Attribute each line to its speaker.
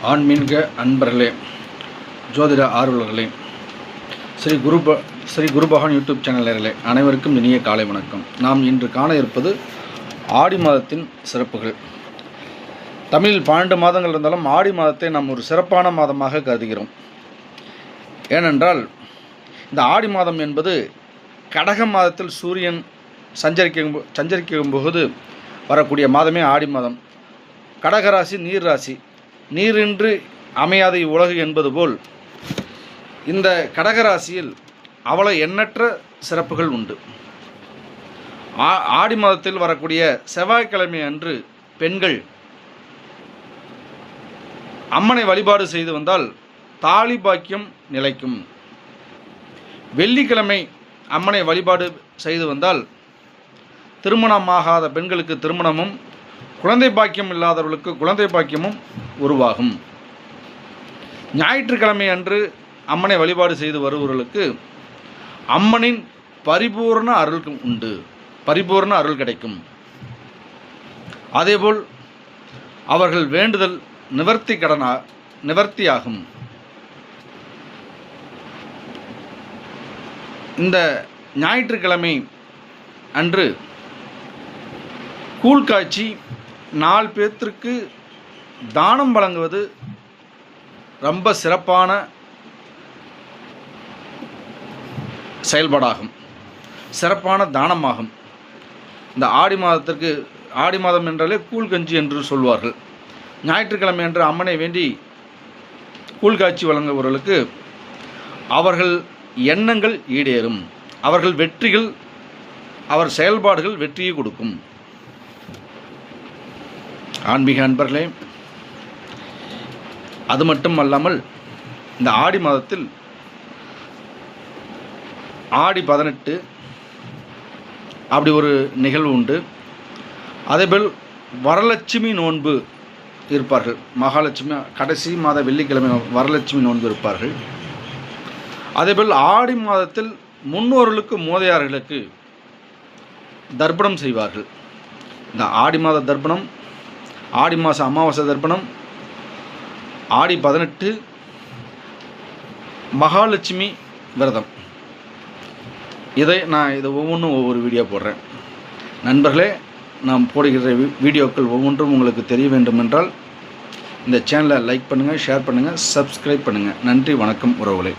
Speaker 1: ஆன்மீக அன்பர்களே, ஜோதிட ஆர்வலர்களே, ஸ்ரீ குருபகவான் யூடியூப் சேனல் நேயர்களே, அனைவருக்கும் இனிய காலை வணக்கம். நாம் இன்று காண இருப்பது ஆடி மாதத்தின் சிறப்புகள். தமிழில் 12 மாதங்கள் இருந்தாலும் ஆடி மாதத்தை நாம் ஒரு சிறப்பான மாதமாக கருதுகிறோம். ஏனென்றால் இந்த ஆடி மாதம் என்பது கடக மாதத்தில் சூரியன் சஞ்சரிக்கும் போது வரக்கூடிய மாதமே ஆடி மாதம். கடகராசி நீர் ராசி, நீரின்றி அமையாத உலகு என்பது போல் இந்த கடகராசியில் அவ்வளோ எண்ணற்ற சிறப்புகள் உண்டு. ஆடி மாதத்தில் வரக்கூடிய செவ்வாய்க்கிழமை அன்று பெண்கள் அம்மனை வழிபாடு செய்து வந்தால் தாலி பாக்கியம் நிலைக்கும். வெள்ளிக்கிழமை அம்மனை வழிபாடு செய்து வந்தால் திருமணமாகாத பெண்களுக்கு திருமணமும், குழந்தை பாக்கியம் இல்லாதவர்களுக்கு குழந்தை பாக்கியமும் உருவாகும். ஞாயிற்றுக்கிழமை அன்று அம்மனை வழிபாடு செய்து வருபவர்களுக்கு அம்மனின் பரிபூர்ண அருள் உண்டு, பரிபூர்ண அருள் கிடைக்கும். அதேபோல் அவர்கள் வேண்டுதல் நிவர்த்தியாகும். இந்த ஞாயிற்றுக்கிழமை அன்று கூழ் காய்ச்சி 4 பேர்த்திற்கு தானம் வழங்குவது ரொம்ப சிறப்பான செயல்பாடாகும், சிறப்பான தானமாகும். இந்த ஆடி மாதம் என்றாலே கூழ் கஞ்சி என்று சொல்வார்கள். ஞாயிற்றுக்கிழமை என்று அம்மனை வேண்டி கூழ் காய்ச்சி வழங்குபவர்களுக்கு அவர்கள் எண்ணங்கள் ஈடேறும், அவர்கள் வெற்றிகள், அவர் செயல்பாடுகள் வெற்றியை கொடுக்கும். ஆன்மீக அன்பர்களே, அது மட்டும் அல்லாமல் இந்த ஆடி மாதத்தில் ஆடி 18 அப்படி ஒரு நிகழ்வு உண்டு. அதேபோல் வரலட்சுமி நோன்பு இருப்பார்கள். மகாலட்சுமி கடைசி மாத வெள்ளிக்கிழமை வரலட்சுமி நோன்பு இருப்பார்கள். அதேபோல் ஆடி மாதத்தில் முன்னோர்களுக்கு மூதையார்களுக்கு தர்ப்பணம் செய்வார்கள். இந்த ஆடி மாத தர்ப்பணம், ஆடி மாத அமாவாசை தர்ப்பணம், ஆடி 18 மகாலட்சுமி விரதம், இதை ஒவ்வொன்றும் ஒவ்வொரு வீடியோ போடுறேன். நண்பர்களே, நாம் போடுகிற வீடியோக்கள் ஒவ்வொன்றும் உங்களுக்கு தெரிய வேண்டும் என்றால் இந்த சேனலை லைக் பண்ணுங்கள், ஷேர் பண்ணுங்கள், சப்ஸ்கிரைப் பண்ணுங்கள். நன்றி, வணக்கம் உறவுகளே.